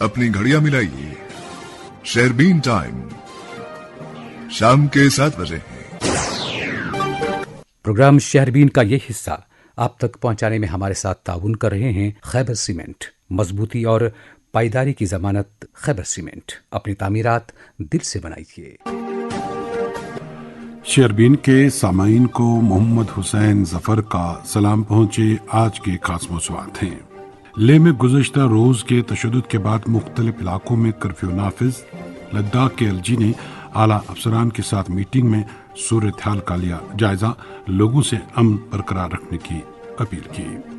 अपनी घड़ियां मिलाइए, शेरबीन टाइम शाम के 7 बजे है। प्रोग्राम शहरबीन का ये हिस्सा आप तक पहुंचाने में हमारे साथ ताउन कर रहे हैं खैबर सीमेंट। मजबूती और पायदारी की जमानत खैबर सीमेंट। अपनी तामीरात दिल से बनाइए। शेरबीन के सामाईन को मोहम्मद हुसैन जफर का सलाम पहुंचे। आज के खास मौज़ूआत हैं। लेह में गुज़श्ता रोज के तशद्दुद के बाद मुख्तलिफ इलाकों में कर्फ्यू नाफिज। लद्दाख के एलजी ने आला अफसरान के साथ मीटिंग में सूरत हाल का लिया जायजा, लोगों से अमन बरकरार रखने की अपील की।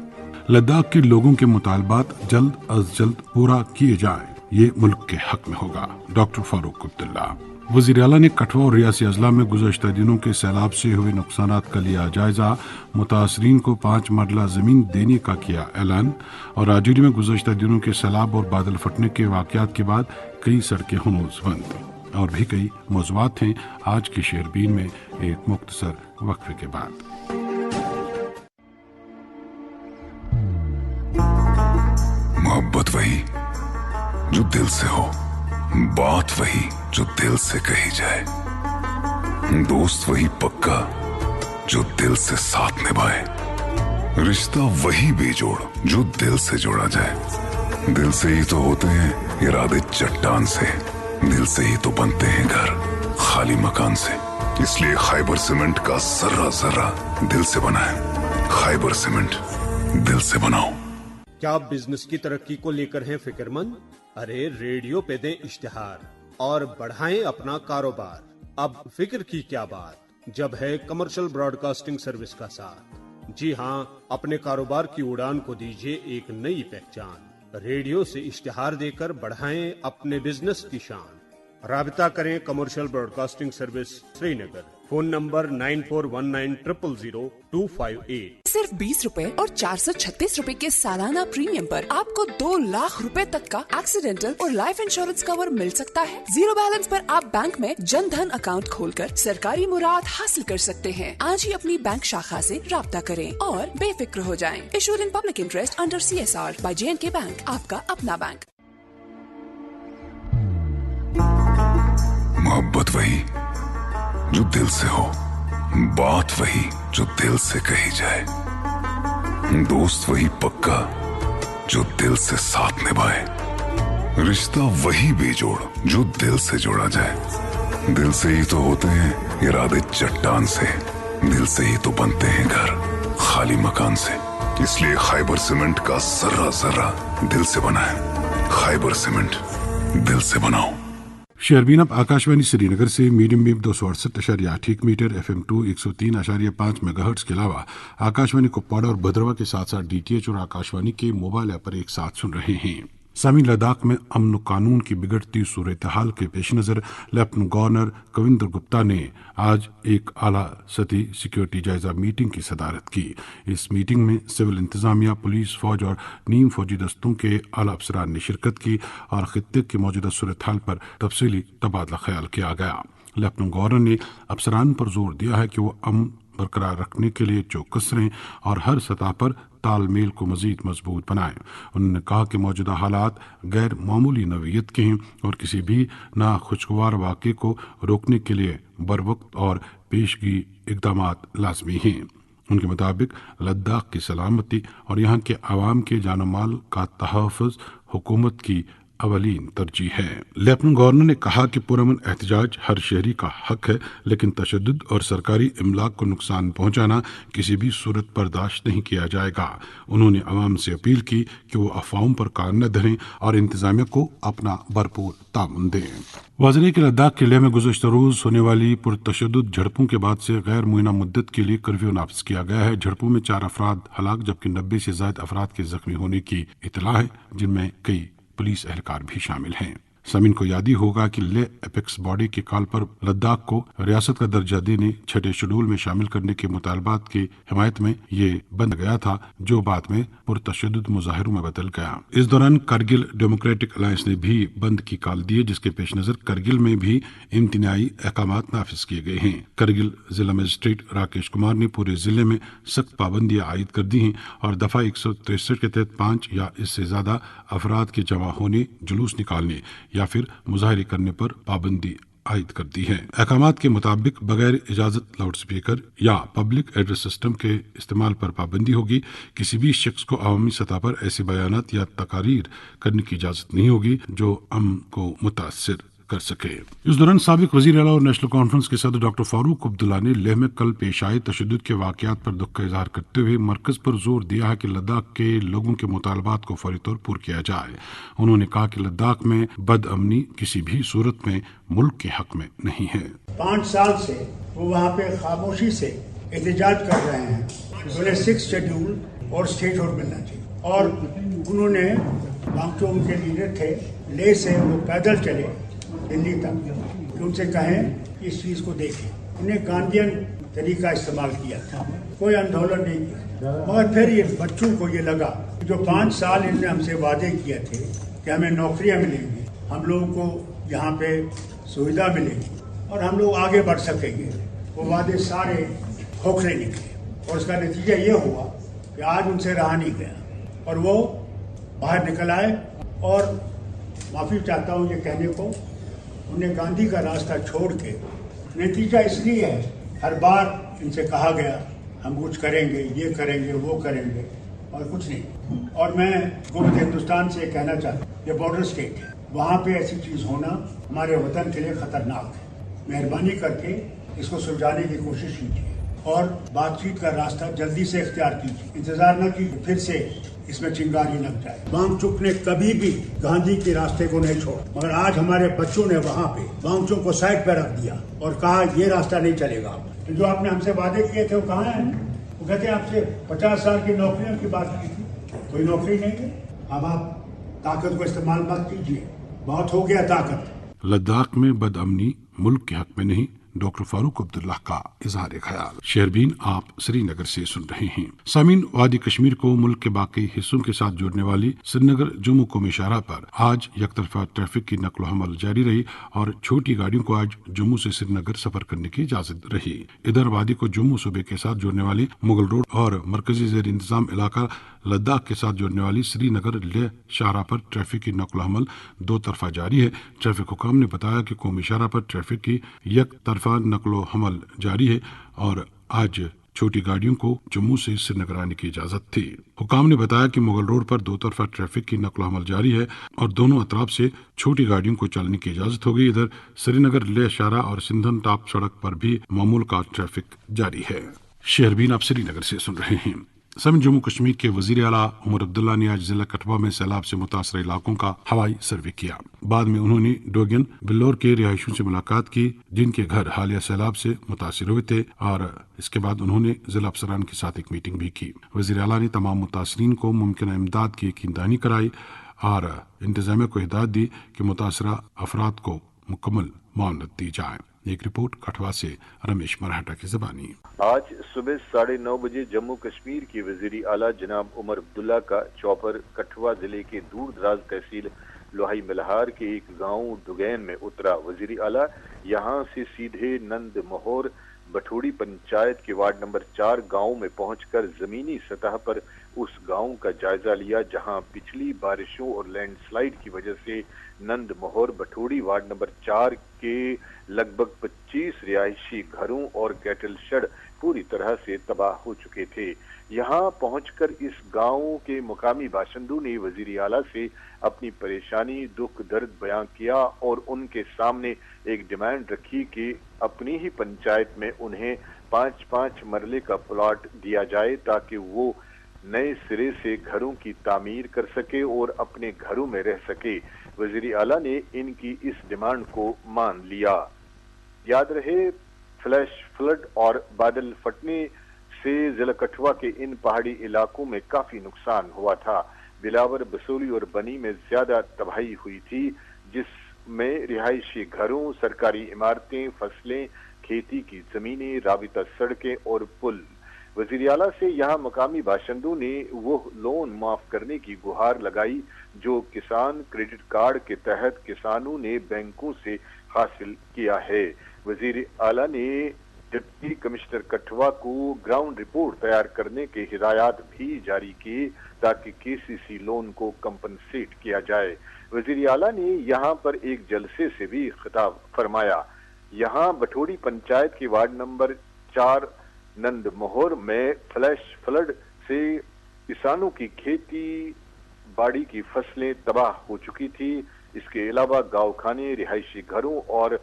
लद्दाख के लोगों के मुतालबात जल्द अज जल्द पूरा किए जाए, ये मुल्क के हक में होगा। डॉक्टर फारूक अब्दुल्ला। वज़ीर आला ने कठुआ और रियासी अजला में गुज़श्ता दिनों के सैलाब से हुए नुकसानात का लिया जायजा। मुतासरीन को 5 मरला जमीन देने का किया ऐलान। और राजौरी में गुज़श्ता दिनों के सैलाब और बादल फटने के वाक़यात के बाद कई सड़कें हनूज बंद। और भी कई मौज़ूआत हैं आज की शेरबीन में, एक मुख्तसर वक्फे के बाद। मोहब्बत वही जो दिल से हो, बात वही जो दिल से कही जाए, दोस्त वही पक्का जो दिल से साथ निभाए, रिश्ता वही बेजोड़ जो दिल से जोड़ा जाए। दिल से ही तो होते हैं इरादे चट्टान से, दिल से ही तो बनते हैं घर खाली मकान से। इसलिए खैबर सीमेंट का जर्रा जर्रा दिल से बनाएं। खैबर सीमेंट, दिल से बनाओ। क्या आप बिजनेस की तरक्की को लेकर हैं फिक्रमंद? अरे रेडियो पे दें इश्तिहार और बढ़ाएं अपना कारोबार। अब फिक्र की क्या बात, जब है कमर्शियल ब्रॉडकास्टिंग सर्विस का साथ। जी हां, अपने कारोबार की उड़ान को दीजिए एक नई पहचान। रेडियो से इश्तिहार देकर बढ़ाएं अपने बिजनेस की शान। राबिता करें commercial broadcasting service Srinagar. Phone number 9419000258। सिर्फ 20 रुपए और 436 रुपए के सालाना प्रीमियम पर आपको 2 लाख रुपए तक का एक्सीडेंटल और लाइफ इंश्योरेंस कवर मिल सकता है। जीरो बैलेंस पर आप बैंक में जन धन अकाउंट खोलकर सरकारी मुराद हासिल कर सकते हैं। आज ही अपनी बैंक शाखा से राब्ता करें और बेफिक्र हो जाएं। Issued in public interest under CSR by J&K bank, आपका अपना बैंक। मोहब्बत वही जो दिल से हो, बात वही जो दिल से कही जाए, दोस्त वही पक्का जो दिल से साथ निभाए, रिश्ता वही बेजोड़ जो दिल से जोड़ा जाए। दिल से ही तो होते हैं इरादे चट्टान से, दिल से ही तो बनते हैं घर खाली मकान से। इसलिए खैबर सीमेंट का जर्रा जर्रा दिल से बनाएं। खैबर सीमेंट, दिल से बनाओ। शेरबीन अब आकाशवाणी श्रीनगर से medium wave 268.8 metre, FM 2 103.5 megahertz के अलावा आकाशवाणी कुपवाड़ा और भद्रवा के साथ साथ DTH और आकाशवाणी के मोबाइल ऐप पर एक साथ सुन रहे हैं। सामीन, लद्दाख में अमन कानून की बिगड़ती सूरत हाल के पेश नज़र लेफ्टिनेंट गवर्नर कविंद्र गुप्ता ने आज एक आला सतही सिक्योरिटी जायजा मीटिंग की सदारत की। इस मीटिंग में सिविल इंतजामिया, पुलिस, फौज और नीम फौजी दस्तों के आला अफसरान ने शिरकत की और खित्ते की मौजूदा सूरत हाल पर तफसीली तबादला ख्याल किया गया। लेफ्टिनेंट गवर्नर ने अफसरान पर जोर दिया है कि वो अमन बरकरार रखने के लिए चौकस रहें और हर सतह पर तालमेल को मजीद मजबूत बनाएं। उन्होंने कहा कि मौजूदा हालात गैर मामूली नौइयत के हैं और किसी भी नाखुशगवार वाक़े को रोकने के लिए बरवक्त और पेशगी इक़दामात लाजमी हैं। उनके मुताबिक लद्दाख की सलामती और यहाँ के आवाम के जानो माल का तहफ़्फ़ुज़ हुकूमत की अवलीन तरजीह है। लेफ्टिनेंट गवर्नर ने कहा कि पुरअमन एहतजाज हर शहरी का हक है, लेकिन तशद्दुद और सरकारी इमलाक को नुकसान पहुंचाना किसी भी सूरत बर्दाश्त नहीं किया जाएगा। उन्होंने अवाम से अपील की कि वो अफवाहों पर कान न धरें और इंतजामिया को अपना भरपूर ताउन दें। वज़ीर के लद्दाख के लेह में गुज़श्ता रोज होने वाली पुरतशद्दुद झड़पों के बाद से गैर मुय्यना मुद्दत के लिए कर्फ्यू नाफिज किया गया है। झड़पों में 4 अफराद हलाक जबकि 90 से ज़ायद अफराद के जख्मी होने की इतला है, जिनमें कई पुलिस एहलकार भी शामिल हैं। समीन को याद ही होगा कि ले एपेक्स बॉडी के कॉल पर लद्दाख को रियासत का दर्जा देने छठे शेड्यूल में शामिल करने के मुतालबात की हिमायत में ये बंद गया था, जो बाद में पुरतशद्दुद मुजाहिरों में बदल गया। इस दौरान कारगिल डेमोक्रेटिक अलायंस ने भी बंद की कॉल दिए, जिसके पेश नजर करगिल में भी इम्तिनाई अहकामात नाफिज किए गए हैं। करगिल जिला मजिस्ट्रेट राकेश कुमार ने पूरे जिले में सख्त पाबंदियां आयद कर दी हैं और दफा 163 के तहत 5 या इससे ज्यादा अफराद के जमा होने, जुलूस निकालने या फिर मुजाहरे करने पर पाबंदी आयद कर दी है। अहकामात के मुताबिक बगैर इजाजत लाउड स्पीकर या पब्लिक एड्रेस सिस्टम के इस्तेमाल पर पाबंदी होगी। किसी भी शख्स को अवामी सतह पर ऐसे बयानात या तकारीर करने की इजाजत नहीं होगी जो अमन को मुतासिर कर सके। इस दौरान साबिक वजीर आला और नेशनल कॉन्फ्रेंस के सदर डॉक्टर फारूक अब्दुल्ला ने लेह में कल पेश आए तशद्दुद के वाकयात पर दुख का इजहार करते हुए मरकज पर जोर दिया है कि लद्दाख के लोगों के मुतालबात को फौरी तौर पर किया जाए। उन्होंने कहा कि लद्दाख में बदअमनी किसी भी सूरत में मुल्क के हक में नहीं है। 5 साल से वो वहाँ पे खामोशी से एहतजाज कर रहे हैं, उन्हें 6 शेड्यूल और स्टेटहुड मिलना चाहिए। और उन्होंने वांगचो उनके लीडर थे, लेह से वो पैदल चले दिल्ली तक कि उनसे कहें इस चीज को देखें। उन्हें गांधीयन तरीका इस्तेमाल किया था, कोई आंदोलन नहीं किया। मगर फिर ये बच्चों को ये लगा जो 5 साल इन्होंने हमसे वादे किए थे कि हमें नौकरियां मिलेंगी, हम लोगों को यहाँ पे सुविधा मिलेगी और हम लोग आगे बढ़ सकेंगे, वो वादे सारे खोखले निकले और उसका नतीजा ये हुआ कि आज उनसे रहा नहीं गया और वो बाहर निकल आए। और माफ़ी चाहता हूँ ये कहने को, उन्हें गांधी का रास्ता छोड़ के, नतीजा इसलिए है हर बार इनसे कहा गया हम कुछ करेंगे, ये करेंगे, वो करेंगे और कुछ नहीं। और मैं हुकूमत हिंदुस्तान से कहना चाहता हूँ, ये बॉर्डर स्टेट है, वहाँ पे ऐसी चीज़ होना हमारे वतन के लिए खतरनाक है। मेहरबानी करके इसको सुलझाने की कोशिश कीजिए और बातचीत का रास्ता जल्दी से इख्तियार कीजिए, इंतजार न कीजिए फिर से इसमें चिंगारी लग जाए। वांगचुक ने कभी भी गांधी के रास्ते को नहीं छोड़ा, मगर आज हमारे बच्चों ने वहाँ पे वांगचुक को साइड पे रख दिया और कहा ये रास्ता नहीं चलेगा। तो जो आपने हमसे वादे किए थे वो कहाँ हैं? वो कहते हैं आपसे 50 साल की नौकरियों की बात की थी, कोई नौकरी नहीं है। अब आप ताकत को इस्तेमाल मत कीजिए, बहुत हो गया ताकत। लद्दाख में बदअमनी मुल्क के हक में नहीं, डॉक्टर फारूक अब्दुल्ला का इजहार ख्याल। शेरबीन आप श्रीनगर से सुन रहे हैं। सामीन, वादी कश्मीर को मुल्क के बाकी हिस्सों के साथ जोड़ने वाली श्रीनगर जम्मू कौमी शाहराह पर आज यकतरफा ट्रैफिक की नकलो हमल जारी रही और छोटी गाड़ियों को आज जम्मू से श्रीनगर सफर करने की इजाजत रही। इधर वादी को जम्मू सूबे के साथ जोड़ने वाली मुगल रोड और मरकजी जेर इंतजाम इलाका लद्दाख के साथ जोड़ने वाली श्रीनगर लेह शाहराह पर ट्रैफिक की नकलो हमल 2 तरफा जारी है। ट्रैफिक हुकाम ने बताया कि कौमी शाहराह पर ट्रैफिक की एक तरफा नकलो हमल जारी है और आज छोटी गाड़ियों को जम्मू से श्रीनगर आने की इजाजत थी। हुकाम ने बताया कि मुगल रोड पर 2 तरफा ट्रैफिक की नकलो हमल जारी है और दोनों अतराफ से छोटी गाड़ियों को चलने की इजाजत हो गई। इधर श्रीनगर लेह शाहराह और सिंधन टॉप सड़क पर भी मामूल का ट्रैफिक जारी है। शेरबीन आप श्रीनगर से सुन रहे हैं। समी जम्मू कश्मीर के वजीर आला उमर अब्दुल्ला ने आज जिला कठुआ में सैलाब से मुतासर इलाकों का हवाई सर्वे किया। बाद में उन्होंने डोगन बिल्लौर के रिहायशियों से मुलाकात की जिनके घर हालिया सैलाब से मुतासर हुए थे और इसके बाद उन्होंने जिला अफसरान के साथ एक मीटिंग भी की। वजीर आला ने तमाम मुतासरीन को मुमकिन इमदाद की यकीनदहानी कराई और इंतजामिया को हिदायत दी कि मुतासरा अफराद को मुकम्मल मानत दी जाए। एक रिपोर्ट कठुआ से रमेश मराठा की ज़बानी। आज सुबह 9:30 बजे जम्मू कश्मीर के वजीर आला जनाब उमर अब्दुल्ला का चौपर कठुआ जिले के दूर दराज तहसील लोहाई मल्हार के एक गांव डुगैन में उतरा। वजीर आला यहां से सीधे नंद मोहर बठोड़ी पंचायत के वार्ड नंबर 4 गांव में पहुंचकर जमीनी सतह पर उस गांव का जायजा लिया जहां पिछली बारिशों और लैंडस्लाइड की वजह से नंद मोहर बठोड़ी वार्ड नंबर 4 के लगभग 25 रिहायशी घरों और कैटल शेड पूरी तरह से तबाह हो चुके थे। यहां पहुंचकर इस गांव के मुकामी बाशिंदों ने वजीर आला से अपनी परेशानी दुख दर्द बयां किया और उनके सामने एक डिमांड रखी कि अपनी ही पंचायत में उन्हें 5-5 मरले का प्लॉट दिया जाए ताकि वो नए सिरे से घरों की तामीर कर सके और अपने घरों में रह सके। वजीर आला ने इनकी इस डिमांड को मान लिया। याद रहे, फ्लैश फ्लड और बादल फटने से जिला कठुआ के इन पहाड़ी इलाकों में काफी नुकसान हुआ था। बिलावर, बसोली और बनी में ज्यादा तबाही हुई थी, जिस में रिहायशी घरों, सरकारी इमारतें, फसलें, खेती की जमीनें, राबिता सड़कें और पुल। वजीर आला से यहाँ मकामी बाशिंदों ने वो लोन माफ करने की गुहार लगाई जो किसान क्रेडिट कार्ड के तहत किसानों ने बैंकों से हासिल किया है। वजीर आला ने डिप्टी कमिश्नर कठुआ को ग्राउंड रिपोर्ट तैयार करने के हिदायत भी जारी किए ताकि केसीसी लोन को कंपनसेट किया जाए। वजीर आला ने यहाँ पर एक जलसे से भी खिताब फरमाया। यहाँ बठोड़ी पंचायत के वार्ड नंबर 4 नंद मोहर में फ्लैश फ्लड से किसानों की खेती बाड़ी की फसलें तबाह हो चुकी थी। इसके अलावा गांव खाने, रिहायशी घरों और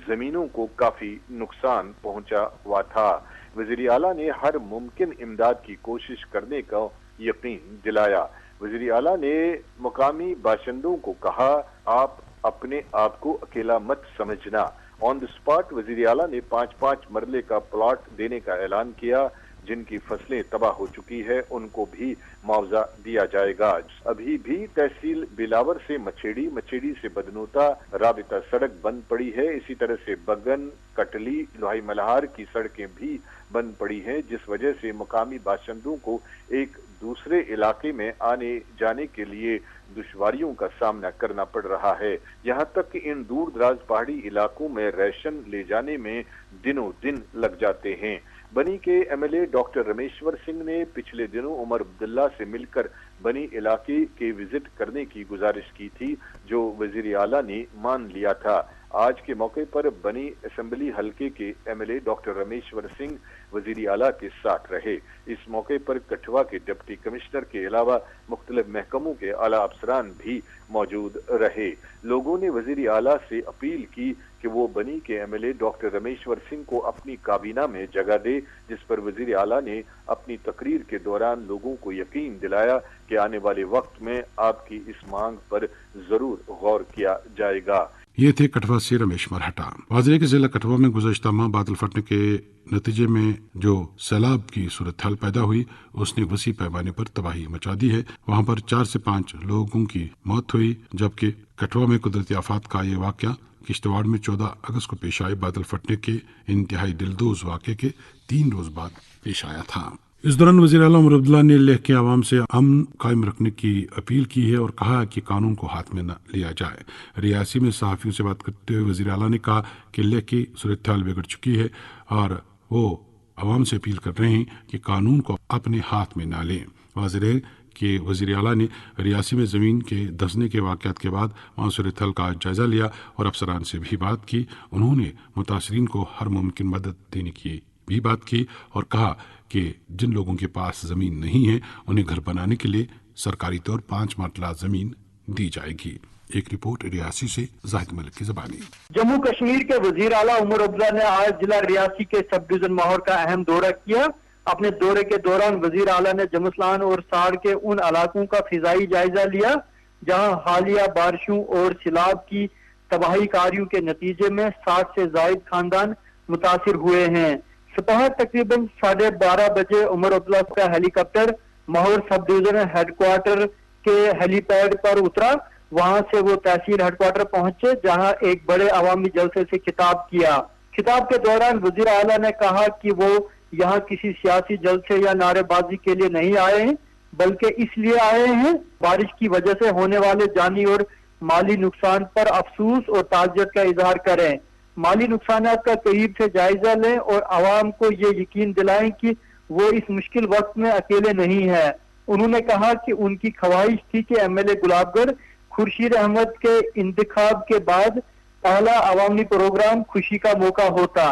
जमीनों को काफी नुकसान पहुंचा हुआ था। वजीर आला ने हर मुमकिन इमदाद की कोशिश करने का यकीन दिलाया। वजीर आला ने मुकामी बाशिंदों को कहा, आप अपने आप को अकेला मत समझना। ऑन द स्पॉट वजीर आला ने 5-5 मरले का प्लॉट देने का ऐलान किया। जिनकी फसलें तबाह हो चुकी है उनको भी मुआवजा दिया जाएगा। अभी भी तहसील बिलावर से मछेड़ी, मछेड़ी से बदनोता राबिता सड़क बंद पड़ी है। इसी तरह से बगन, कटली, लोहाई मल्हार की सड़कें भी बंद पड़ी हैं, जिस वजह से मुकामी बाशिंदों को एक दूसरे इलाके में आने जाने के लिए दुश्वारियों का सामना करना पड़ रहा है। यहाँ तक कि इन दूर दराज पहाड़ी इलाकों में राशन ले जाने में दिनों दिन लग जाते हैं। बनी के एमएलए डॉक्टर रमेश्वर सिंह ने पिछले दिनों उमर अब्दुल्ला से मिलकर बनी इलाके के विजिट करने की गुजारिश की थी, जो वजीर आला ने मान लिया था। आज के मौके पर बनी असेंबली हलके के एमएलए डॉक्टर रमेश्वर सिंह वजीर आला के साथ रहे। इस मौके पर कठुआ के डिप्टी कमिश्नर के अलावा मुख्तलिफ महकमों के आला अफसरान भी मौजूद रहे। लोगों ने वजीर आला से अपील की कि वो बनी के एमएलए डॉक्टर रमेश्वर सिंह को अपनी काबीना में जगह दे, जिस पर वजीर आला ने अपनी तकरीर के दौरान लोगों को यकीन दिलाया कि आने वाले वक्त में आपकी इस मांग पर जरूर गौर किया जाएगा। ये थे कठुआ से रमेश मरहटा। वाज़ेह के जिला कठुआ में गुज़श्ता माह बादल फटने के नतीजे में जो सैलाब की सूरत हाल पैदा हुई उसने वसी पैमाने पर तबाही मचा दी है। वहां पर 4 से 5 लोगों की मौत हुई, जबकि कठुआ में कुदरती आफात का ये वाक़या किश्तवाड़ में 14 अगस्त को पेश आए बादल फटने के इंतहाई दिलदोज वाक़े के 3 रोज बाद पेश आया था। इस दौरान वज़ीर आला उमर अब्दुल्ला ने लेह के आवाम से अमन कायम रखने की अपील की है और कहा कि कानून को हाथ में न लिया जाए। रियासी में सहाफ़ियों से बात करते हुए वज़ीर आला ने कहा कि लेह की सूरत हाल बिगड़ चुकी है और वो आवाम से अपील कर रहे हैं कि कानून को अपने हाथ में न लें। वाज़ेह है कि वज़ीर आला ने रियासी में ज़मीन के धंसने के वाक़यात के बाद वहाँ सूरत हाल का जायज़ा लिया और अफसरान से भी बात की। उन्होंने मुतासरीन को हर मुमकिन मदद देने की भी बात की और कहा कि जिन लोगों के पास ज़मीन नहीं है उन्हें घर बनाने के लिए सरकारी तौर 5 मरला ज़मीन दी जाएगी। एक रिपोर्ट रियासी से जाहिद मलिक की ज़बानी। जम्मू कश्मीर के वज़ीर आला उमर अब्दुल्ला ने आज जिला रियासी के सब डिवीजन माहौर का अहम दौरा किया। अपने दौरे के दौरान वज़ीर आला ने जमसलान और साड़ के उन इलाकों का फिजाई जायजा लिया जहां हालिया बारिशों और सैलाब की तबाही कारियों के नतीजे में 60 से ज़ायद खानदान मुतासिर हुए हैं। सुबह तकरीबन 12:30 बजे उमर अब्दुल्ला का helicopter Mahaur sub division headquarter के हेलीपैड पर उतरा। वहां से वो तहसील हेडक्वार्टर पहुंचे जहां एक बड़े अवामी जलसे से खिताब किया। खिताब के दौरान वज़ीर आला ने कहा कि वो यहाँ किसी सियासी जलसे या नारेबाजी के लिए नहीं आए हैं, बल्कि इसलिए आए हैं बारिश की वजह से होने वाले जानी और माली नुकसान पर अफसोस और ताज़ियत का इजहार करें। माली नुकसान का करीब से जायजा लें और आवाम को ये यकीन दिलाएं कि वो इस मुश्किल वक्त में अकेले नहीं है। उन्होंने कहा कि उनकी ख्वाहिश थी कि एमएलए गुलाबगढ़ खुर्शीद अहमद के इंतखाब के बाद पहला अवामी प्रोग्राम खुशी का मौका होता,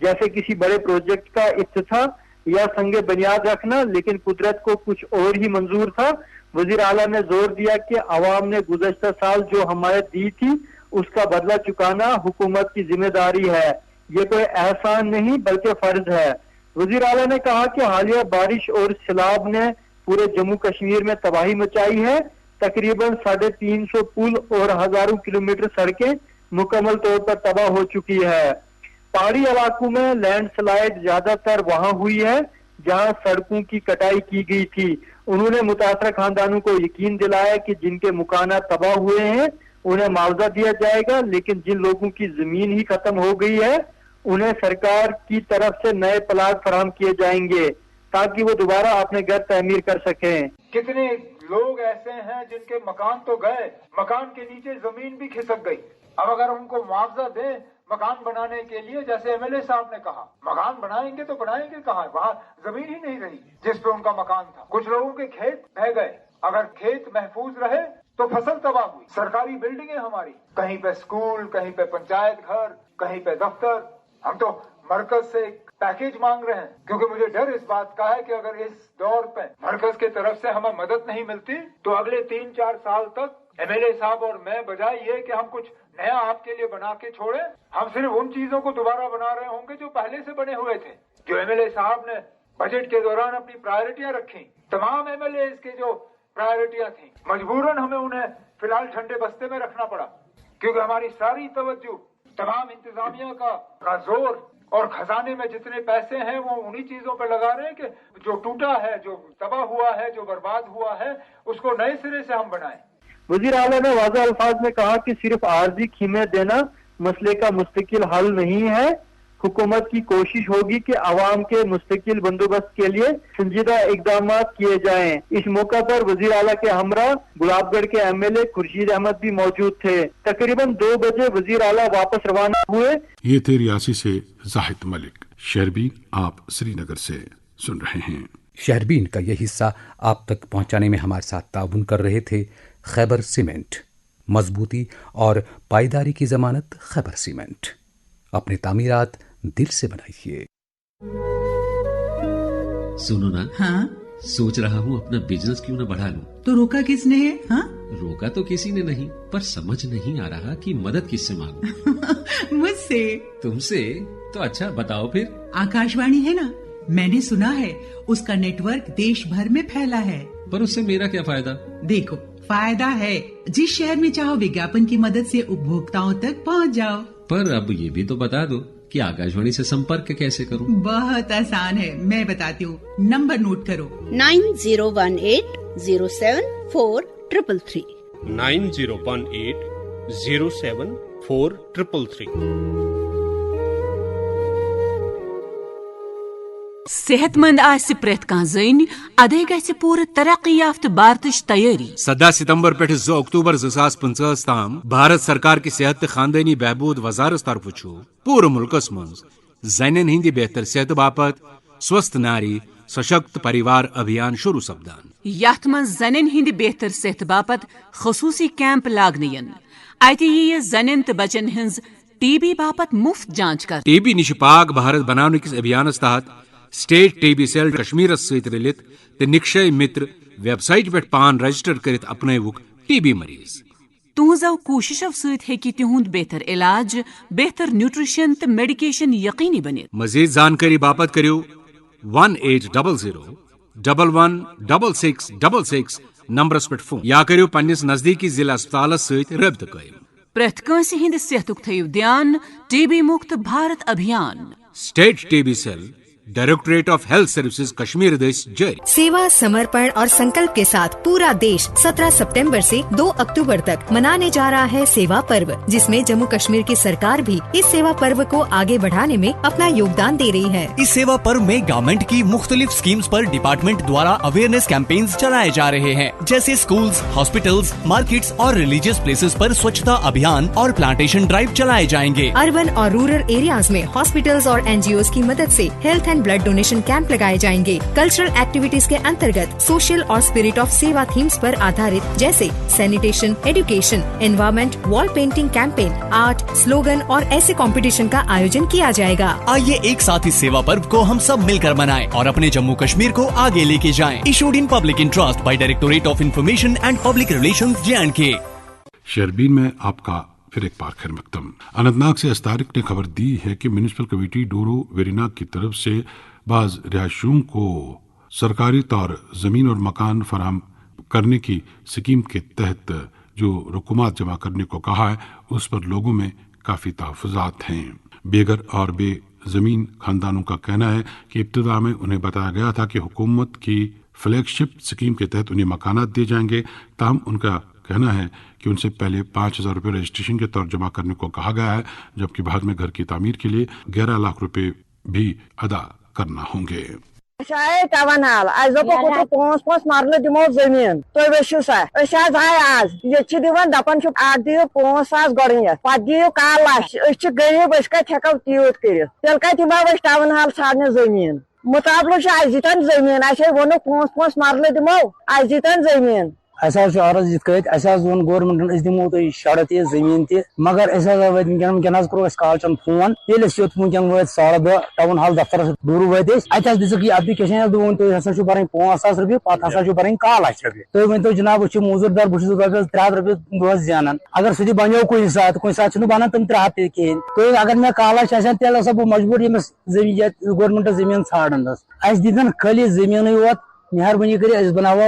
जैसे किसी बड़े प्रोजेक्ट का इफ्तिताह या संगे बुनियाद रखना, लेकिन कुदरत को कुछ और ही मंजूर था। वज़ीर आला ने जोर दिया कि आवाम ने गुज़श्ता साल जो हमायत दी थी उसका बदला चुकाना हुकूमत की जिम्मेदारी है, ये कोई एहसान नहीं बल्कि फर्ज है। वज़ीर आला ने कहा कि हालिया बारिश और सैलाब ने पूरे जम्मू कश्मीर में तबाही मचाई है। तकरीबन 350 पुल और हजारों किलोमीटर सड़कें मुकम्मल तौर पर तबाह हो चुकी है। पहाड़ी इलाकों में लैंडस्लाइड ज्यादातर वहां हुई है जहां सड़कों की कटाई की गई थी। उन्होंने मुतासर खानदानों को यकीन दिलाया कि जिनके मकाना तबाह हुए हैं उन्हें मुआवजा दिया जाएगा, लेकिन जिन लोगों की जमीन ही खत्म हो गई है उन्हें सरकार की तरफ से नए प्लाट फराहम किए जाएंगे ताकि वो दोबारा अपने घर तमीर कर सकें। कितने लोग ऐसे हैं जिनके मकान तो गए, मकान के नीचे जमीन भी खिसक गई। अब अगर उनको मुआवजा दें मकान बनाने के लिए, जैसे एमएलए साहब ने कहा मकान बनाएंगे तो बनाएंगे कहाँ, वहाँ जमीन ही नहीं रही जिस पे उनका मकान था। कुछ लोगों के खेत बह गए, अगर खेत महफूज रहे तो फसल तबाह हुई। सरकारी बिल्डिंगें हमारी, कहीं पे स्कूल, कहीं पे पंचायत घर, कहीं पे दफ्तर, हम तो मरकज से पैकेज मांग रहे हैं क्योंकि मुझे डर इस बात का है कि अगर इस दौर पे मरकज के तरफ से हमें मदद नहीं मिलती तो अगले 3-4 साल तक एमएलए साहब और मैं बजाय ये कि हम कुछ नया आपके लिए बना के छोड़े, हम सिर्फ उन चीजों को दोबारा बना रहे होंगे जो पहले से बने हुए थे। जो एमएलए साहब ने बजट के दौरान अपनी प्रायोरिटियां रखी, तमाम एमएलए के जो प्रायोरिटियां थी, मजबूरन हमें उन्हें फिलहाल ठंडे बस्ते में रखना पड़ा क्योंकि हमारी सारी तवज्जो, तमाम इंतजामिया का जोर और खजाने में जितने पैसे हैं वो उन्हीं चीजों पर लगा रहे हैं कि जो टूटा है, जो तबाह हुआ है, जो बर्बाद हुआ है, उसको नए सिरे से हम बनाएं। वजीर आला ने वाज़ेह अल्फाज में कहा कि सिर्फ आर्जी कीमत देना मसले का मुस्तकिल हल नहीं है। हुकूमत की कोशिश होगी कि आवाम के मुस्तकिल बंदोबस्त के लिए संजीदा इकदाम किए जाएं। इस मौका पर वजीर आला के हमरा गुलाबगढ़ के एमएलए खुर्शीद अहमद भी मौजूद थे। तकरीबन 2 बजे वजीर आला वापस रवाना हुए। ये थे रियासी से जाहिद मलिक। शहरबीन आप श्रीनगर से सुन रहे हैं। शहरबीन का ये हिस्सा आप तक पहुंचाने में हमारे साथ ताउन कर रहे थे खैबर सीमेंट। मजबूती और पायदारी की जमानत खैबर सीमेंट। अपनी तामीरात दिल से बनाइए। सुनो ना, हाँ? सोच रहा हूँ अपना बिजनेस क्यों न बढ़ा लूं। तो रोका किसने है? हाँ? रोका तो किसी ने नहीं, पर समझ नहीं आ रहा कि मदद किससे मांगूं। मुझसे? तुमसे? तो अच्छा बताओ फिर। आकाशवाणी है ना, मैंने सुना है उसका नेटवर्क देश भर में फैला है। पर उससे मेरा क्या फायदा? देखो, फायदा है। जिस शहर में चाहो विज्ञापन की मदद से उपभोक्ताओं तक पहुँच जाओ। पर अब ये भी तो बता दो कि आकाशवाणी से संपर्क कैसे करूं? बहुत आसान है, मैं बताती हूँ। नंबर नोट करो 9018074333 9018074333। सेहतमंद आसि प्रेथ कां जन अदे गछि पूरे तरक्की याफ्त भारतच तैयारी। 17 सितंबर पे 2 अक्टूबर 2025 ताम भारत सरकार की सेहत खानदानी बहबूद वजारत तरफ पूरे मुल्कस मज जन हिंद बेहतर सेहत बापत स्वस्थ नारी सशक्त परिवार अभियान शुरू सपदान। यथ मज जन हिंद बेहतर सेहत बापत खसूसी कैंप लागन यन। अत यी जन तो बचन हिंज टीबी बापत मुफ्त जांच कर। टीबी निश पाक भारत बनाने किस अभियान तहत स्टेट टीबी सेल कश्मीर सहित रलित ते निक्षय मित्र वेबसाइट पे पान रजिस्टर करित अपनवुक टीबी मरीज। तुहजो कोशिशों सहित हेकि तिहुंद बेहतर इलाज, बेहतर न्यूट्रिशन ते मेडिकेशन यकीनी बनित। मजीद जानकारी बापत करियो 1800-116666 नंबरस पे फोन या करियो पन्निस नजदीकी जिला अस्पताल सहित रब्त कायम। प्रेथ कांसि हिंद सेहतुक थयु ध्यान। टीबी मुक्त भारत अभियान। State TB cell directorate of health services Kashmir देश जारी। सेवा, समर्पण और संकल्प के साथ पूरा देश 17 सितंबर से 2 अक्टूबर तक मनाने जा रहा है सेवा पर्व, जिसमें जम्मू कश्मीर की सरकार भी इस सेवा पर्व को आगे बढ़ाने में अपना योगदान दे रही है। इस सेवा पर्व में गवर्नमेंट की मुख्तलिफ स्कीम्स पर डिपार्टमेंट द्वारा अवेयरनेस कैंपेन्स चलाए जा रहे हैं, जैसे स्कूल्स, हॉस्पिटल्स, मार्केट्स और रिलीजियस प्लेसेस पर स्वच्छता अभियान और प्लांटेशन ड्राइव चलाए जाएंगे। अर्बन और रूरल एरियाज में हॉस्पिटल्स और NGOs की मदद से health and blood donation camp लगाए जाएंगे। कल्चरल एक्टिविटीज के अंतर्गत सोशल और स्पिरिट ऑफ सेवा थीम्स पर आधारित, जैसे sanitation, education, environment, wall painting campaign, art, slogan और ऐसे कंपटीशन का आयोजन किया जाएगा। आइए एक साथ इस सेवा पर्व को हम सब मिलकर मनाएं और अपने जम्मू कश्मीर को आगे लेके जाएं। Issued in public interest by directorate of information and public relations JNK। शहरबीन में आपका फिर एक बार खैर मकदम। अनंतनाग से अस्तारिक ने खबर दी है कि म्यूनिसिपल कमेटी डोरो वेरिनाग की तरफ से बाज रिहायशियों को सरकारी तौर जमीन और मकान फराहम करने की स्कीम के तहत जो रकूमात जमा करने को कहा है, उस पर लोगों में काफी तहफ़्फ़ुज़ात हैं। बेघर और बेजमीन खानदानों का कहना है कि इब्तिदा में उन्हें बताया गया था कि हुकूमत की फ्लैगशिप स्कीम के तहत उन्हें मकानात दिए जाएंगे, ताहम उनका कहना है कि उनसे पहले 5,000 रुपये रजिस्ट्रेशन के तौर जमा करने को कहा गया है, जबकि बाद में घर की तामीर के लिए 11 लाख रुपए भी अदा करना होंगे। मरल दिमो जमीन तुम वसो सा आज ये दिवान दपान 8 दियो 5,000 गड़े पे दियो काल लच गरीब कहो तीत कर तेल कत टाउन हाल छाड़ने जमीन मुताबिल दितान जमीन वो 5 मरल दिमो दितान जमीन अर्ज वन गवर्नमेंट दिमो तुम शड़ तमीन मगर वनकन करो कॉलचन फोन ये योत वनकन वो 2:30 टाउन हाल दफ्तर दूर वत दिख एप्लिकेशन दोन तुम भर 5,000 रुपये पे भर 1 लाख रुपये तुम वन जनाब मूजूर दर बहुत 300 रुपये दोस जानान अगर सह बनो कुछ सात बनान तुम 300 कहें तो अगर मे 1 लाख तेल बह मजबूर यमिस गवर्नमेंट जमीन छाड़नस दिन खाली जमीन योत मेहरबानी कर बनावो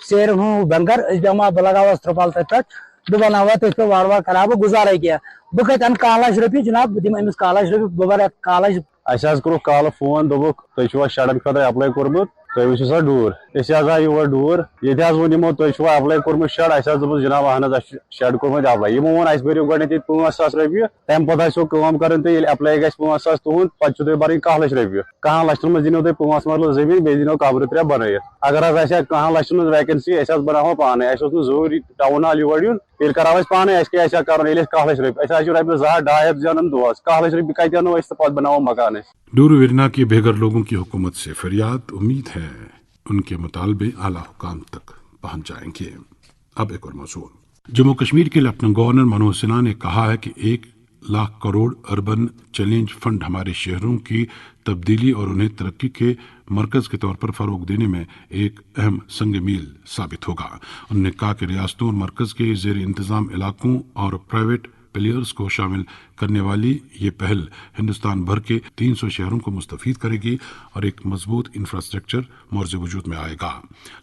शेर बंगर बेमा बह लगाव त्रिपाल तथ पे बह बनावा तथ पे वार करा बह गुजारा क्या बह कत 1 लाख रुपये जनाब दिम अमिस 1 लाख रुपये बह भर 1 लाख करो कल फोन दोक तुम शड़न खुद अप्लाई कोर्मुत तुम वो सा डूर आए योर डूर ये वो तुम अप्लाई कोर्मुत शड़ दोप जनाब अहन शड़ कोर्मुत अप्लाई वो वो भरो गो 5,000 रुपये तम पे कर अप्लाई ग 5,000 तुंद पे भर 1 लाख रुपये 1 लाख मज दिन तुम 5 मरल जमीन बे दिन कबर 3 बन 1 लाख मज वैकेंसी बनाव पाने जरूरी टाउन हाल योर यून कराव पाने क्या 1 लाख रुपये रोपये 2,500 जानन दोस 1 लाख रुपये कत अनो पे बनाव मकान। डूरू विरना के बेघर लोगों की हुकूमत से फरियाद, उम्मीद है उनके मुतालबे आला हुकाम तक पहुंच जाएंगे। अब एक और मौजूद, जम्मू कश्मीर के लेफ्टिनेंट गवर्नर मनोज सिन्हा ने कहा है कि 1 lakh crore urban challenge fund हमारे शहरों की तब्दीली और उन्हें तरक्की के मरकज के तौर पर फरोग देने में एक अहम संग मील साबित होगा। उन्होंने कहा कि रियासतों और मरकज के जेर इंतजाम इलाकों और प्राइवेट प्लेयर्स को शामिल करने वाली ये पहल हिंदुस्तान भर के 300 शहरों को मुस्तफीद करेगी और एक मजबूत इंफ्रास्ट्रक्चर मौजूद वजूद में आएगा।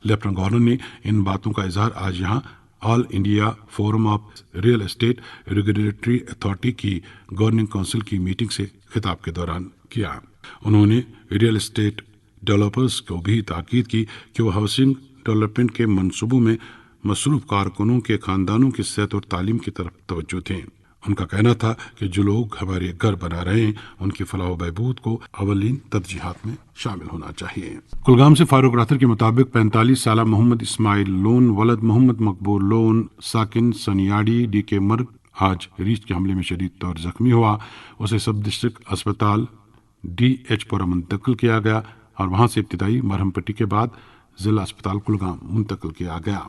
लेफ्टिनेंट गवर्नर ने इन बातों का इजहार आज यहाँ all India forum of real estate regulatory authority की गवर्निंग काउंसिल की मीटिंग से खिताब के दौरान किया। उन्होंने रियल एस्टेट डेवलपर्स को भी ताकीद की कि वो हाउसिंग डेवलपमेंट के मंसूबों में मसरूफ कारकुनों के खानदानों की सेहत और तालीम की तरफ तवज्जो दें। उनका कहना था कि जो लोग हमारे घर बना रहे हैं उनकी फलाह व बहबूद को अवलीन तरजीहात में शामिल होना चाहिए। कुलगाम से फारूक राथर के मुताबिक 45 साल मोहम्मद इस्माइल लोन वलद मोहम्मद मकबूल लोन साकिन सनियाड़ी DK मर्ग आज रीछ के हमले में शदीद तौर जख्मी हुआ। उसे सब डिस्ट्रिक्ट अस्पताल DH पुरा मुंतकिल किया गया और वहां से इब्तिदाई मरहम पट्टी के बाद जिला अस्पताल कुलगाम मुंतकिल किया गया।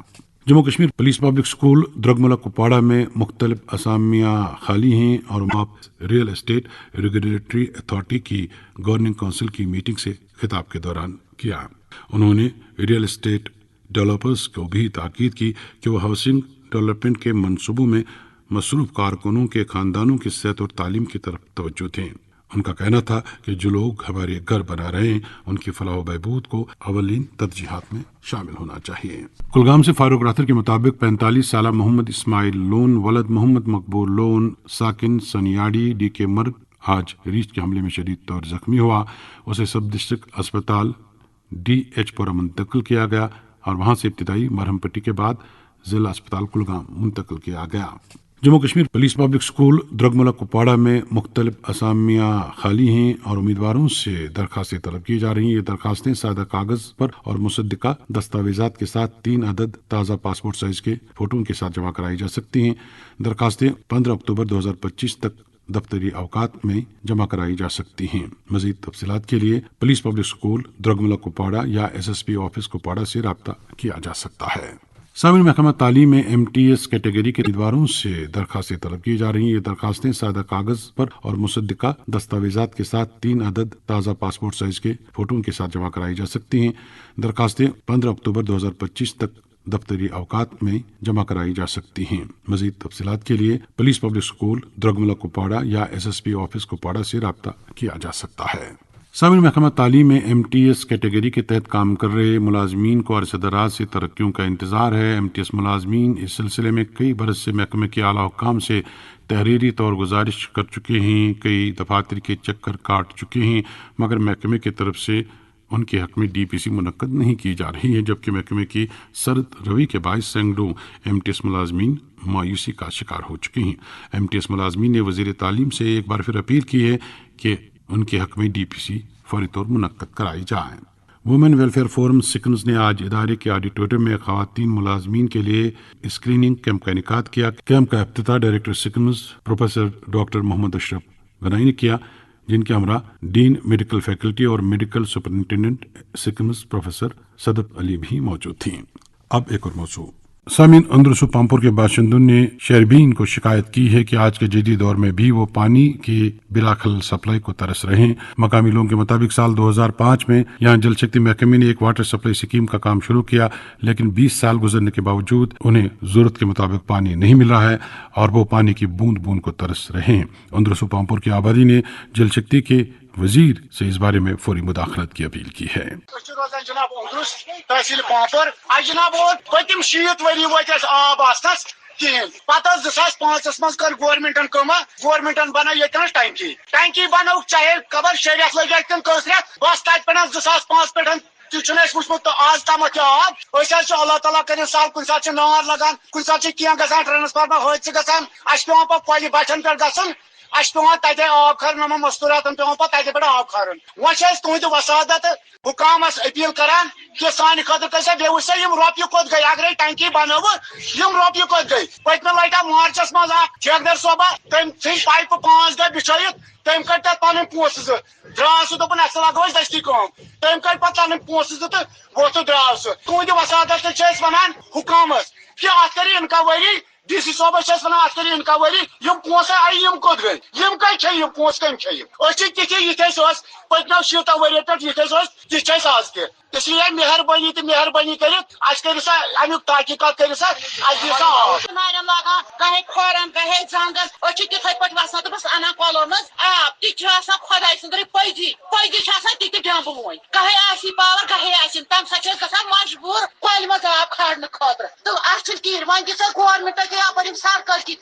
Jammu Kashmir police public school Dragmulla Kupwara में मुख्तलिफ असामियाँ खाली हैं और आप रियल एस्टेट रेगुलेटरी अथॉरिटी की गवर्निंग काउंसिल की मीटिंग से खिताब के दौरान किया। उन्होंने रियल एस्टेट डेवलपर्स को भी ताकीद की कि वो हाउसिंग डेवलपमेंट के मंसूबों में मसरूफ कारकुनों के खानदानों की सेहत और तालीम की तरफ तवज्जो दें। उनका कहना था कि जो लोग हमारे घर बना रहे हैं उनकी फलाह व बहबूद को अवलीन तरजीहात में शामिल होना चाहिए। कुलगाम से फारूक राथर के मुताबिक 45 साल मोहम्मद इस्माइल लोन वलद मोहम्मद मकबूल लोन साकिन सनियाड़ी DK मर्ग आज रीछ के हमले में शदीद तौर जख्मी हुआ। उसे सब डिस्ट्रिक्ट अस्पताल DH पुरा मुंतकिल किया गया और वहां से इब्तिदाई मरहम पट्टी के बाद जिला अस्पताल कुलगाम मुंतकिल किया गया। Jammu Kashmir police public school Dragmulla Kupwara में मुख्तलिफ असामियाँ खाली हैं और उम्मीदवारों से दरखास्तें तलब की जा रही हैं। ये दरखास्तें सादा कागज पर और मुसद्दिका दस्तावेजात के साथ 3 अदद ताज़ा पासपोर्ट साइज के फोटों के साथ जमा कराई जा सकती हैं। दरखास्तें 15 अक्टूबर 2025 तक दफ्तरी अवकात में जमा कराई जा सकती हैं। मजीद तफसीलात के लिए police public school Dragmulla Kupwara या SSP ऑफिस कुपवाड़ा से राब्ता किया जा सकता है। सामिल महकमा तालीम में MTS कैटेगरी के उम्मीदवारों से दरखास्तें तलब की जा रही हैं। ये दरखास्तें सादा कागज पर और मुसद्दिका दस्तावेजात के साथ 3 अदद ताज़ा पासपोर्ट साइज के फोटों के साथ जमा कराई जा सकती हैं। दरखास्तें 15 अक्टूबर 2025 तक दफ्तरी अवकात में जमा कराई जा सकती हैं। मजीद तफसीलात के लिए police public school Dragmulla Kupwara या SSP ऑफिस कुपवाड़ा से राब्ता किया जा सकता है। सामिल महकमा तालीम में MTS कैटेगरी के तहत काम कर रहे मुलाजमीन को अरसे दराज से तरक्कियों का इंतजार है। MTS मुलाजमीन इस सिलसिले में कई बरस से महकमे के आला हुक्काम से तहरीरी तौर गुजारिश कर चुके हैं, कई दफातर के चक्कर काट चुके हैं, मगर महकमे की तरफ से उनके हक में DPC मुनक्कद नहीं की जा रही है, जबकि महकमे की सरद रवि के बायस सैकड़ों MTS मुलाजमीन मायूसी का शिकार हो चुके हैं। MTS मुलाजमीन ने वजीर तालीम से एक बार फिर अपील की है कि उनके हक में DPC फौरी तौर मुनक्कद कराई जाए। वुमेन वेलफेयर फोरम सिकम्स ने आज इदारे के ऑडिटोरियम में खवातीन मुलाजमीन के लिए स्क्रीनिंग कैंप का इनेकाद किया। कैंप का इफ्तिताह director SKIMS professor doctor Mohammad Ashraf Ganai ने किया, जिनके हमरा डीन मेडिकल फैकल्टी और medical superintendent SKIMS professor Saadat Ali भी मौजूद थी। अब एक और मौजू। सामीन, अंदरसू पामपुर के बाशिंदों ने शहरबीन को शिकायत की है कि आज के जदीद दौर में भी वो पानी की बिलाखल सप्लाई को तरस रहे हैं। मकामी लोगों के मुताबिक साल 2005 में यहाँ जल शक्ति महकमे ने एक वाटर सप्लाई स्कीम का काम शुरू किया, लेकिन 20 साल गुजरने के बावजूद उन्हें जरूरत के मुताबिक पानी नहीं मिल रहा है और वो पानी की बूंद बूंद को तरस रहे हैं। अंदरसू पामपुर की आबादी ने जल शक्ति के वजीर से इस बारे में फौरी मुदाखलत की अपील की है। तहसील पामपुर जनाब पतिम 6 वरी वो आब आसनस कहें पता 2005 मज कर गवर्नमेंटन गवर्नमेंटन बना ये टंकी बनो चाहे कबर शरियत लगे तम कसरत बस तत पे 2005 पे वुचमुत तो आज तम आब अल्लाह ताला कर साल कुन सात नार लगान कुन सात क्या ट्रांसफार्मर हादसा गसान पे कल बचन पे गसन पे तते आब खरन मस्तूरातन पे तते पे आब खरन वो तुद वसादत हुकामस अपील करान कि सान खतर कैसे बेवसा रोपये कोत गई अगर टंकी बनव रोपये कोत गई पतमे लटा मार्चस मज ठेकेदार सोबा तम थी पाइप 5 गई बिछाइत तम कट तक पन पोस द्राव सह दोपन अस लगो दस्ती कम तम कट पन पोस तो वो द्राव सह तुद वसादत वन हुकामस कि अत कर इनक्वायरी DC सोबा वन अत कर इनक्वायरी पोस आई कोत गई कई पोस कम ये पतमो 7 वरियो पे ये आज त इसलिए मेहरबानी तो मेहरबानी कर अमुक तहकीकात कर कहे खोरन कहे जंगस तिथे पे वसान तो अना कलो मज आब तह खुदा सुंदर पजी ति डंब वो कहे आसी पावर कहे तम सा मजबूर कल मज आब खाड़न खतर तो अत कहें वन गवर्नमेंट यप सरकार की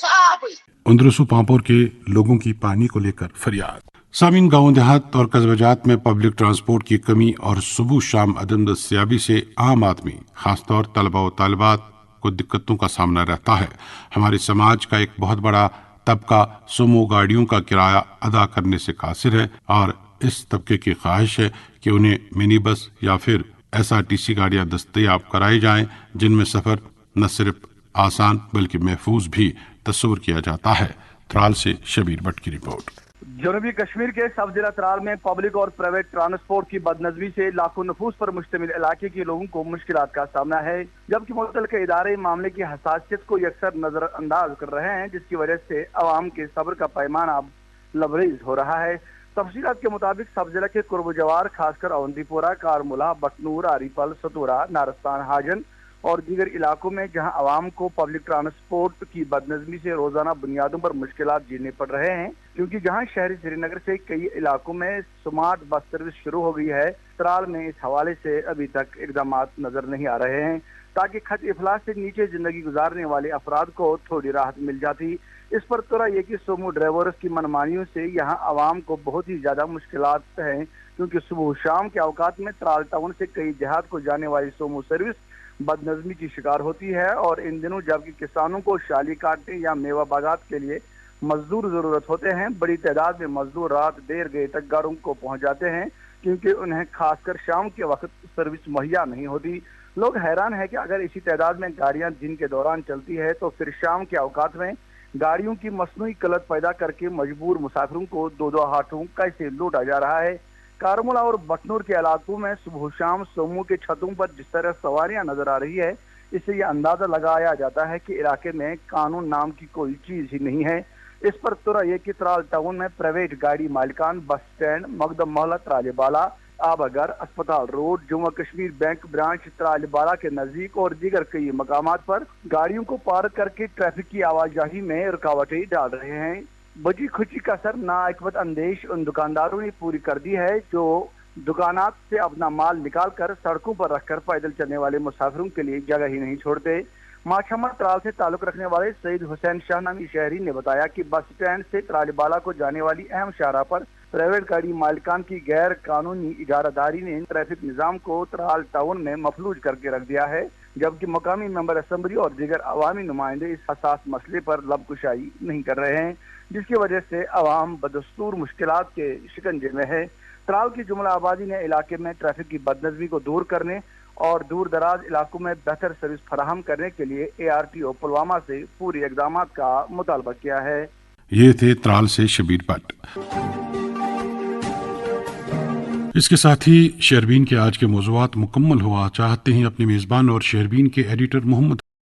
आब। अंदरसू पामपुर के लोगों की पानी को लेकर फरियाद। सामीन, गाँव देहात और कस्बजात में पब्लिक ट्रांसपोर्ट की कमी और सुबह शाम अदम दस्तियाबी से आम आदमी खासतौर तलबा व तालिबात को दिक्कतों का सामना रहता है। हमारे समाज का एक बहुत बड़ा तबका सुमो गाड़ियों का किराया अदा करने से कासिर है और इस तबके की ख्वाहिश है कि उन्हें मिनी बस या फिर SRTC गाड़ियां दस्तयाब कराई जाएं, जिनमें सफर न सिर्फ आसान बल्कि महफूज भी तस्वुर किया जाता है। त्राल से शबीर भट्ट की रिपोर्ट। जनूबी कश्मीर के सब जिला त्राल में पब्लिक और प्राइवेट ट्रांसपोर्ट की बदनज़मी से लाखों नफूस पर मुश्तमिल इलाके के लोगों को मुश्किलात का सामना है, जबकि मुतल्लिका इदारे मामले की हसासियत को अक्सर नजरअंदाज कर रहे हैं, जिसकी वजह से अवाम के सब्र का पैमाना अब लबरेज हो रहा है। तफसीलात के मुताबिक सब जिला के कुर्ब जवार खासकर अवंतीपोरा, कारमुला, बटनूर, आरीपल, सतूरा, नारस्तान, हाजन और दीगर इलाकों में जहां आवाम को पब्लिक ट्रांसपोर्ट की बदनज़मी से रोजाना बुनियादों पर मुश्किलात झेलने पड़ रहे हैं, क्योंकि जहां शहरी श्रीनगर से कई इलाकों में स्मार्ट बस सर्विस शुरू हो गई है, त्राल में इस हवाले से अभी तक इकदाम नजर नहीं आ रहे हैं ताकि खत इफलास से नीचे जिंदगी गुजारने वाले अफराद को थोड़ी राहत मिल जाती। इस पर तोरा ये कि सोमो ड्राइवर्स की मनमानियों से यहाँ आवाम को बहुत ही ज्यादा मुश्किलात हैं, क्योंकि सुबह शाम के अवकात में त्राल टाउन से कई देहात को जाने वाली सोमो सर्विस बदनज़मी की शिकार होती है और इन दिनों जबकि किसानों को शाली काटने या मेवा बागात के लिए मजदूर जरूरत होते हैं, बड़ी तादाद में मजदूर रात देर गए तक घरों को पहुंच जाते हैं, क्योंकि उन्हें खासकर शाम के वक्त सर्विस मुहैया नहीं होती। लोग हैरान है कि अगर इसी तादाद में गाड़ियां दिन के दौरान चलती है तो फिर शाम के अवकात में गाड़ियों की मसनूई किल्लत पैदा करके मजबूर मुसाफिरों को दो हाथों कैसे लूटा जा रहा है। कारमुला और बटनूर के इलाकों में सुबह शाम सोमो के छतों पर जिस तरह सवारियां नजर आ रही है, इससे यह अंदाजा लगाया जाता है कि इलाके में कानून नाम की कोई चीज ही नहीं है। इस पर तुरा ये कि त्राल टाउन में प्राइवेट गाड़ी मालिकान, बस स्टैंड, मकदम मोहल्ला त्रालीबाला, आबागर, अस्पताल road, Jammu Kashmir bank branch Tralibala के नजदीक और दीगर कई मकामात पर गाड़ियों को पार्क करके ट्रैफिक की आवाजाही में रुकावटें डाल रहे हैं। बची खुची का असर नाइकबत अंदेश उन दुकानदारों ने पूरी कर दी है जो दुकानात से अपना माल निकाल कर सड़कों पर रखकर पैदल चलने वाले मुसाफिरों के लिए जगह ही नहीं छोड़ते। माछामा त्राल से ताल्लुक रखने वाले सईद हुसैन शाह नामी शहरी ने बताया कि बस स्टैंड से त्रालीबाला को जाने वाली अहम शाहराह पर प्राइवेट गाड़ी मालिकान की गैर कानूनी इजारादारी ने ट्रैफिक निजाम को त्राल टाउन में मफलूज करके रख दिया है, जबकि मकामी मेंबर असेंबली और दीगर अवामी नुमाइंदे इस हसास मसले पर लबकुशाई नहीं कर रहे हैं, जिसकी वजह से अवाम बदस्तूर मुश्किलात के शिकंजे में है। त्राल की जुमला आबादी ने इलाके में ट्रैफिक की बदनज़मी को दूर करने और दूर दराज इलाकों में बेहतर सर्विस फराहम करने के लिए ARTO पुलवामा से पूरी इक़दाम का मुतालबा किया है। ये थे त्राल से शबीर भट्ट। इसके साथ ही शेरबीन के आज के मौज़ूआत मुकम्मल हुआ। चाहते हैं अपने मेज़बान और शेरबीन के एडिटर मोहम्मद